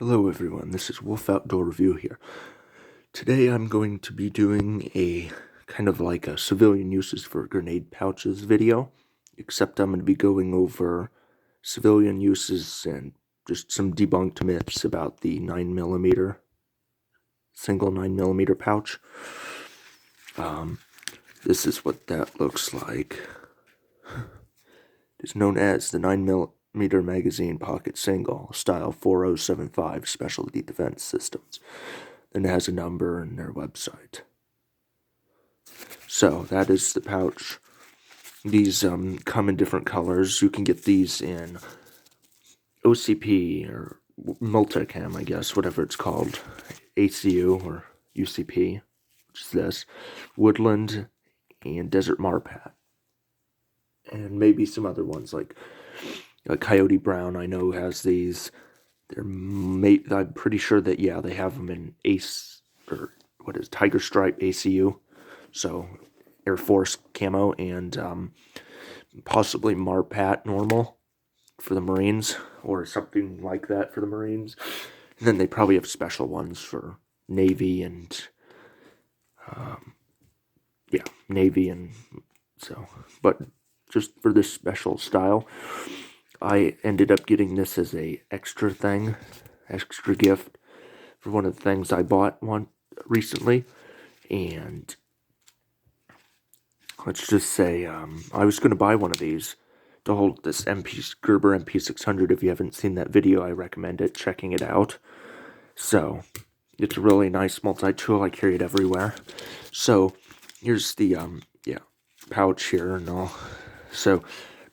Hello everyone, this is Wolf Outdoor Review here. Today I'm going to be doing a kind of like a civilian uses for grenade pouches video, except I'm going to be going over civilian uses and just some debunked myths about the 9mm, single 9mm pouch. This is what that looks like. It is known as the 9mm magazine pocket single, style 4075 Specialty Defense Systems. Then it has a number and their website. So that is the pouch. These come in different colors. You can get these in OCP or multicam, I guess, whatever it's called, ACU or UCP, which is this, woodland, and desert marpat, and maybe some other ones like coyote brown. I know has these. I'm pretty sure that they have them in tiger stripe ACU, so Air Force camo, and possibly marpat normal for the Marines or something like that for the Marines. And then they probably have special ones for Navy and Navy, and so, but just for this special style, I ended up getting this as a extra gift for one of the things I bought one recently. And let's just say I was going to buy one of these to hold this Gerber MP600. If you haven't seen that video, I recommend checking it out. So it's a really nice multi-tool. I carry it everywhere. So here's the pouch here and all. So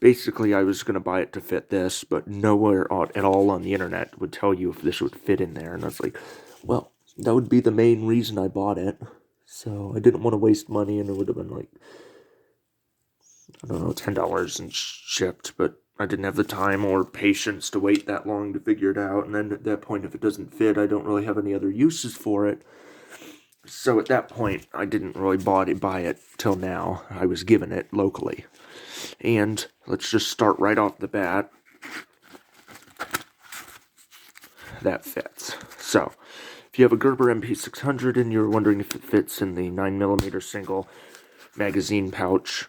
basically, I was going to buy it to fit this, but nowhere at all on the internet would tell you if this would fit in there. And I was like, well, that would be the main reason I bought it. So I didn't want to waste money, and it would have been like, I don't know, $10 and shipped, but I didn't have the time or patience to wait that long to figure it out. And then at that point, if it doesn't fit, I don't really have any other uses for it. So at that point, I didn't really buy it till now. I was given it locally. And let's just start right off the bat. That fits. So, if you have a Gerber MP600 and you're wondering if it fits in the 9mm single magazine pouch,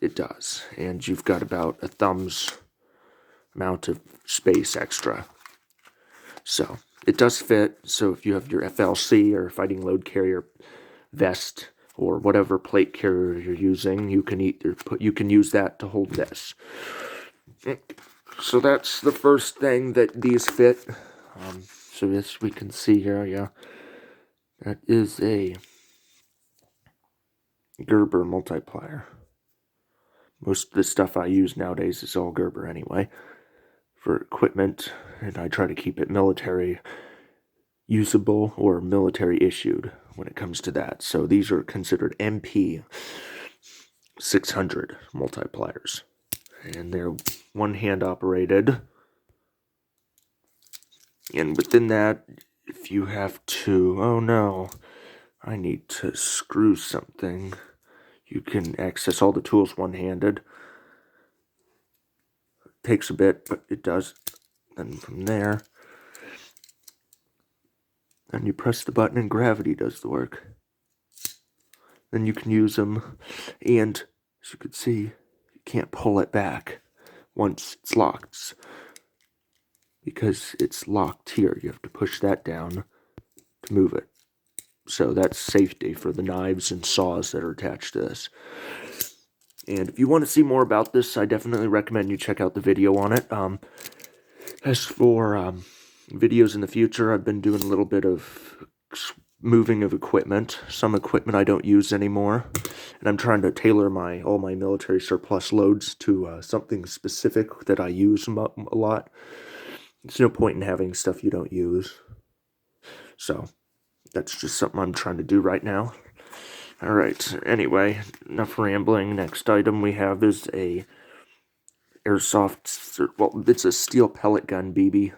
it does. And you've got about a thumb's amount of space extra. So, it does fit. So if you have your FLC or fighting load carrier vest or whatever plate carrier you're using, you can use that to hold this. So that's the first thing that these fit. So this we can see here, that is a Gerber multiplier. Most of the stuff I use nowadays is all Gerber anyway for equipment, and I try to keep it military usable or military issued when it comes to that. So these are considered MP 600 multipliers, and they're one-hand operated. And within that, if you have to, oh no, I need to screw something, you can access all the tools one-handed. It takes a bit, but it does. Then from there, then you press the button and gravity does the work. Then you can use them, and as you can see, you can't pull it back once it's locked, because it's locked here. You have to push that down to move it. So that's safety for the knives and saws that are attached to this. And if you want to see more about this, I definitely recommend you check out the video on it. As for videos in the future, I've been doing a little bit of moving of equipment. Some equipment I don't use anymore, and I'm trying to tailor all my military surplus loads to something specific that I use a lot. There's no point in having stuff you don't use. So that's just something I'm trying to do right now. Alright, anyway, enough rambling. Next item we have is a airsoft, well, it's a steel pellet gun BB.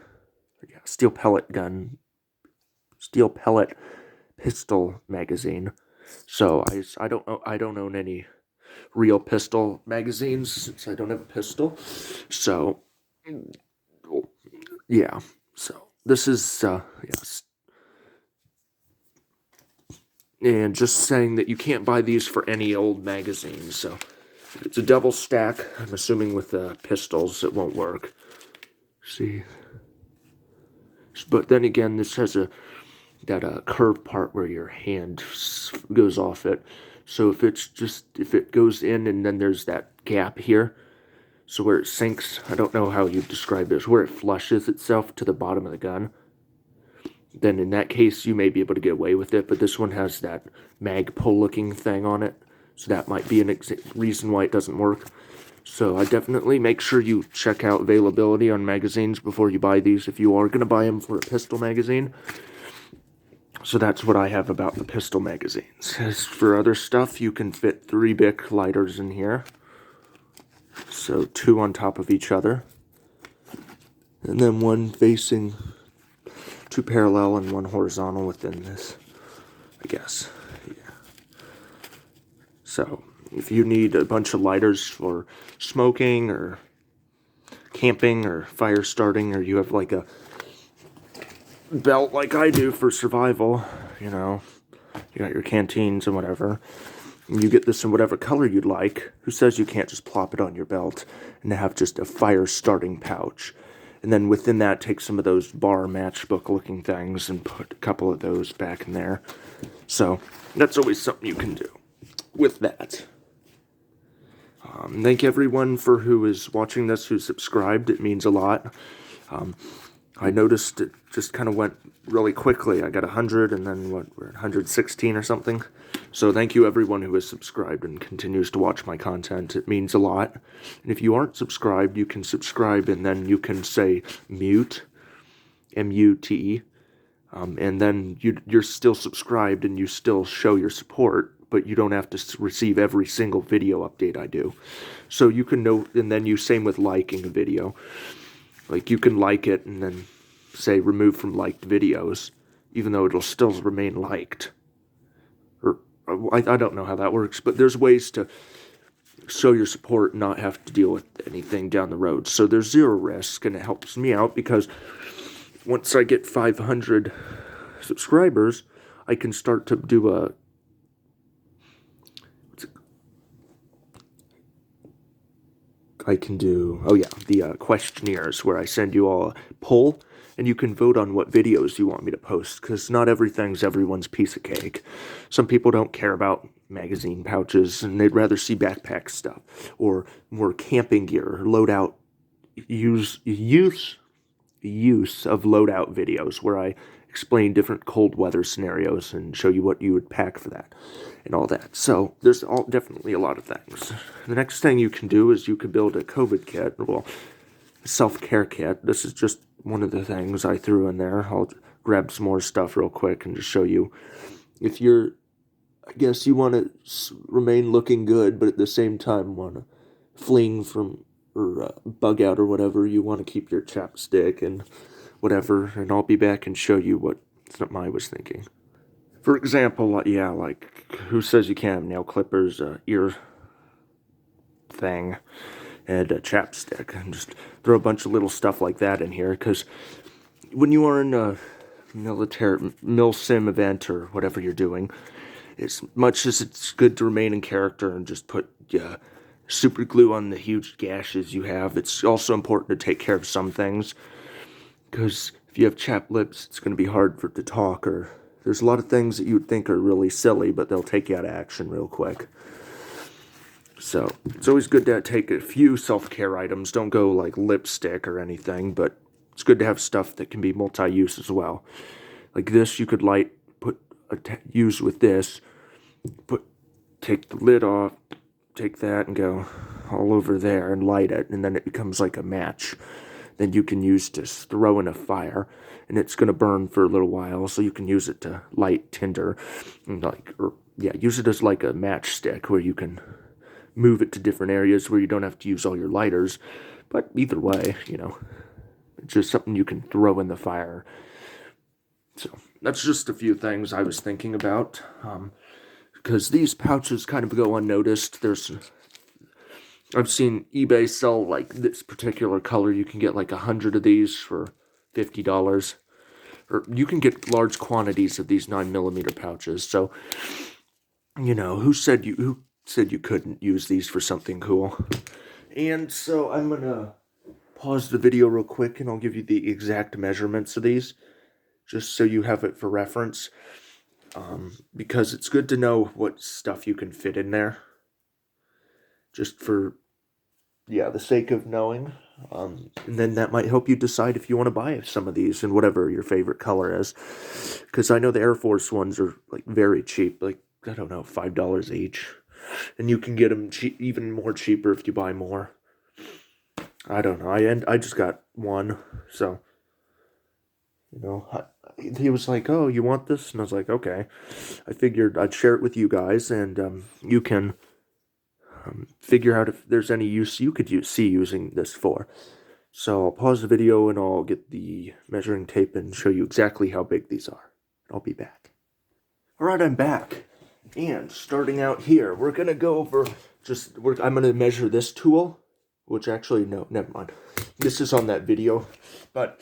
Yeah, steel pellet pistol magazine. So I don't own any real pistol magazines since I don't have a pistol. So yeah, so this is, yes. And just saying that you can't buy these for any old magazines, so it's a double stack. I'm assuming with the pistols it won't work. See? But then again, this has that curved part where your hand goes off it. So if it goes in and then there's that gap here, so where it sinks, I don't know how you describe this, where it flushes itself to the bottom of the gun, then in that case you may be able to get away with it, but this one has that mag pull looking thing on it, so that might be an reason why it doesn't work. So I definitely make sure you check out availability on magazines before you buy these if you are going to buy them for a pistol magazine. So that's what I have about the pistol magazines. As for other stuff, you can fit 3 Bic lighters in here. So 2 on top of each other. And then 1 facing 2 parallel and 1 horizontal within this, I guess. Yeah. So if you need a bunch of lighters for smoking or camping or fire starting, or you have like a belt like I do for survival, you know, you got your canteens and whatever, and you get this in whatever color you'd like, who says you can't just plop it on your belt and have just a fire starting pouch? And then within that, take some of those bar matchbook looking things and put a couple of those back in there. So that's always something you can do with that. Thank everyone for who is watching this, who subscribed. It means a lot. I noticed it just kind of went really quickly. I got 100 and then we're at 116 or something. So thank you everyone who has subscribed and continues to watch my content. It means a lot. And if you aren't subscribed, you can subscribe and then you can say mute, M-U-T-E. And then you're still subscribed and you still show your support, but you don't have to receive every single video update I do. So you can know, and then you same with liking a video. Like you can like it and then say remove from liked videos, even though it'll still remain liked. Or I don't know how that works, but there's ways to show your support and not have to deal with anything down the road. So there's 0 risk, and it helps me out because once I get 500 subscribers, I can start to do the questionnaires where I send you all a poll and you can vote on what videos you want me to post, because not everything's everyone's piece of cake. Some people don't care about magazine pouches and they'd rather see backpack stuff or more camping gear, loadout use of loadout videos where I explain different cold weather scenarios and show you what you would pack for that and all that. So there's definitely a lot of things. The next thing you can do is you can build a COVID kit, well, a self-care kit. This is just one of the things I threw in there. I'll grab some more stuff real quick and just show you. If you're, I guess you want to remain looking good, but at the same time want to fling from or bug out or whatever, you want to keep your chapstick and whatever, and I'll be back and show you what something I was thinking. For example, like who says you can't have nail clippers, ear thing, and a chapstick, and just throw a bunch of little stuff like that in here, because when you are in a mil-sim event or whatever you're doing, as much as it's good to remain in character and just put super glue on the huge gashes you have, it's also important to take care of some things, because if you have chapped lips, it's going to be hard to talk, or there's a lot of things that you would think are really silly, but they'll take you out of action real quick. So it's always good to take a few self-care items. Don't go like lipstick or anything, but it's good to have stuff that can be multi-use as well. Like this, you could use with this, take the lid off, take that and go all over there and light it, and then it becomes like a match. Then you can use to throw in a fire, and it's going to burn for a little while, so you can use it to light tinder, and use it as like a matchstick where you can move it to different areas where you don't have to use all your lighters. But either way, it's just something you can throw in the fire. So that's just a few things I was thinking about, because these pouches kind of go unnoticed. I've seen eBay sell like this particular color. You can get like 100 of these for $50. or you can get large quantities of these 9mm pouches. So, you know, who said you couldn't use these for something cool? And so I'm gonna pause the video real quick, and I'll give you the exact measurements of these, just so you have it for reference. Because it's good to know what stuff you can fit in there, just for, yeah, the sake of knowing. And then that might help you decide if you want to buy some of these in whatever your favorite color is. Because I know the Air Force ones are like very cheap, like, I don't know, $5 each. And you can get them even more cheaper if you buy more. I don't know. I just got one, so, you know, he was like, "Oh, you want this?" And I was like, "Okay." I figured I'd share it with you guys, and you can figure out if there's any use you could see using this for. So I'll pause the video and I'll get the measuring tape and show you exactly how big these are. I'll be back. Alright, I'm back. And starting out here, we're going to go over I'm going to measure this tool, which actually, no, never mind. This is on that video, but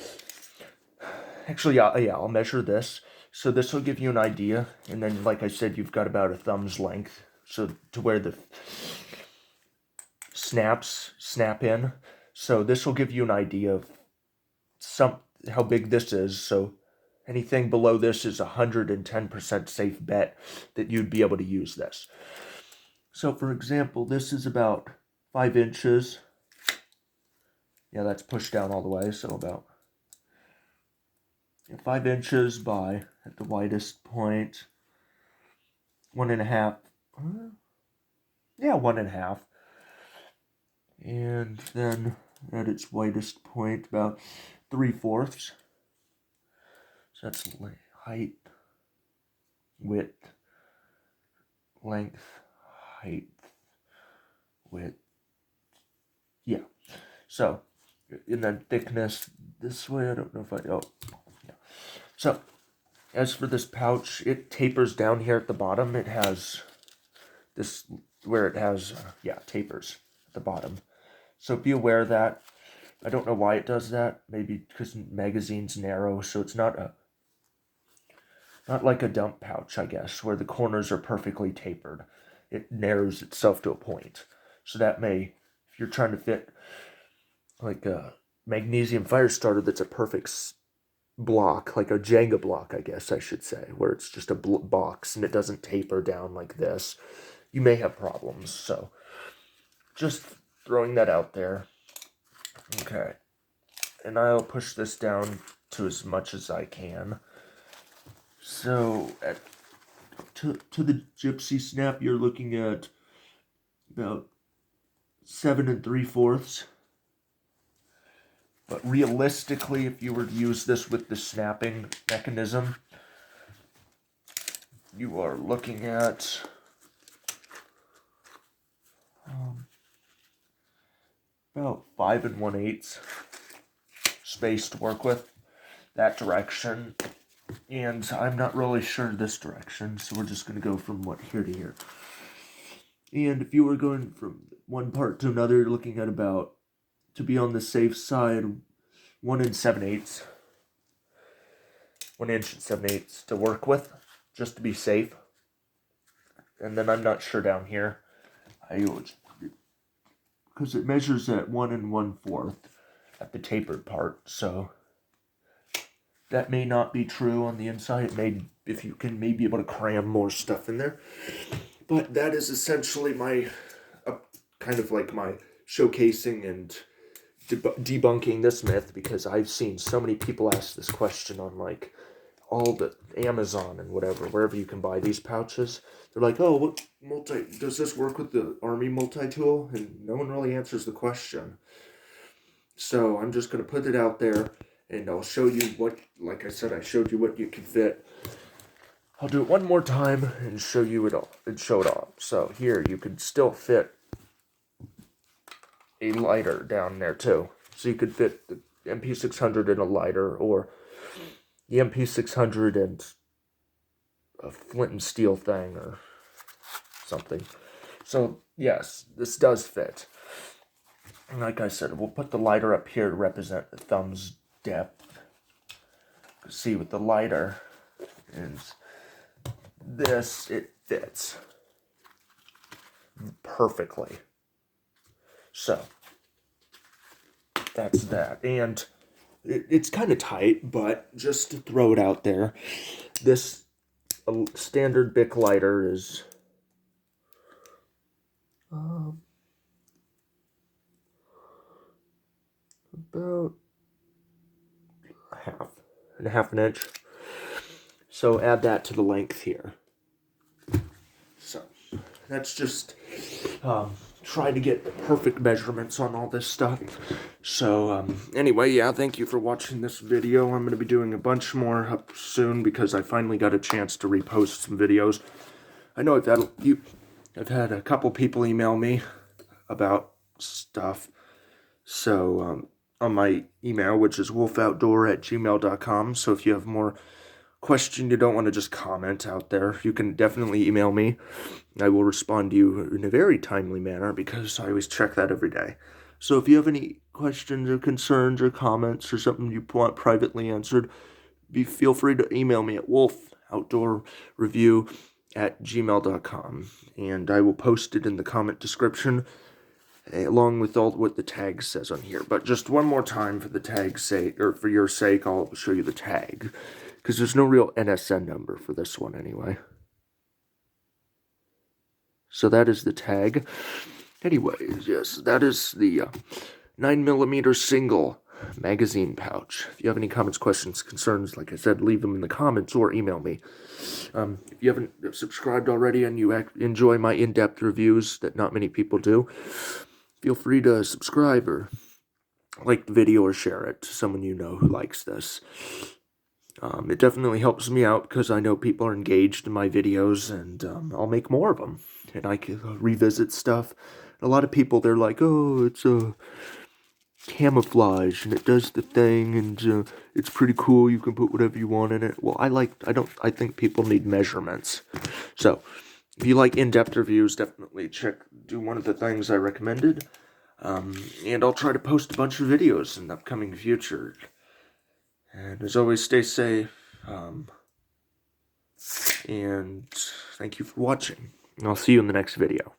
actually, yeah, I'll measure this. So this will give you an idea, and then, like I said, you've got about a thumb's length, so to where the snaps snap in. So this will give you an idea of how big this is. So anything below this is 110% safe bet that you'd be able to use this. So for example, this is about 5 inches. Yeah, that's pushed down all the way, so about 5 inches by, at the widest point, 1.5. Yeah, 1.5. And then at its widest point, about 3/4. So that's height, width, length, height, width. Yeah. So, and then thickness this way. I don't know if yeah. So, as for this pouch, it tapers down here at the bottom. It has this, where it has, tapers at the bottom. So be aware of that. I don't know why it does that. Maybe because magazine's narrow, so it's not like a dump pouch, I guess, where the corners are perfectly tapered. It narrows itself to a point. So that may, if you're trying to fit like a magnesium fire starter that's a perfect block, like a Jenga block, I guess I should say, where it's just a box and it doesn't taper down like this, you may have problems. So just throwing that out there. Okay. And I'll push this down to as much as I can. So to the gypsy snap, you're looking at about 7 3/4. But realistically, if you were to use this with the snapping mechanism, you are looking at about 5 1/8 space to work with, that direction. And I'm not really sure this direction, so we're just going to go from here to here. And if you were going from one part to another, you're looking at about, to be on the safe side, 1 7/8. 1 inch and 7/8 to work with, just to be safe. And then I'm not sure down here. Because it measures at 1 1/4 at the tapered part, so that may not be true on the inside. It may, if you can maybe be able to cram more stuff in there. But that is essentially my, kind of like my showcasing and debunking this myth, because I've seen so many people ask this question on like all the Amazon and whatever, wherever you can buy these pouches. They're like, "Oh, does this work with the Army multi-tool?" And no one really answers the question. So I'm just going to put it out there, and I'll show you what, like I said, I showed you what you can fit. I'll do it one more time and show you it all, and show it off. So here, you could still fit a lighter down there too. So you could fit the MP600 in a lighter, or the MP600 and a flint and steel thing or something. So yes, this does fit. And like I said, we'll put the lighter up here to represent the thumb's depth. see with the lighter, and this, it fits perfectly. So that's that. And it's kind of tight, but just to throw it out there, this standard Bic lighter is about half an inch. So add that to the length here. So that's just try to get perfect measurements on all this stuff. So anyway, yeah, thank you for watching this video. I'm going to be doing a bunch more up soon because I finally got a chance to repost some videos. I know I've had a couple people email me about stuff. So on my email, which is wolfoutdoor@gmail.com. So if you have more question you don't want to just comment out there, you can definitely email me. I will respond to you in a very timely manner because I always check that every day. So if you have any questions or concerns or comments or something you want privately answered, feel free to email me at wolfoutdoorreview@gmail.com, and I will post it in the comment description along with all what the tag says on here. But just one more time for the tag's sake, or for your sake, I'll show you the tag, because there's no real NSN number for this one anyway. So that is the tag. Anyways, yes, that is the 9mm single magazine pouch. If you have any comments, questions, concerns, like I said, leave them in the comments or email me. If you haven't subscribed already and you enjoy my in-depth reviews that not many people do, feel free to subscribe or like the video or share it to someone you know who likes this. It definitely helps me out because I know people are engaged in my videos, and I'll make more of them. And I can revisit stuff. A lot of people, they're like, oh, it's a camouflage and it does the thing, and it's pretty cool. You can put whatever you want in it. Well, I think people need measurements. So if you like in-depth reviews, definitely do one of the things I recommended. And I'll try to post a bunch of videos in the upcoming future. And as always, stay safe. And thank you for watching. And I'll see you in the next video.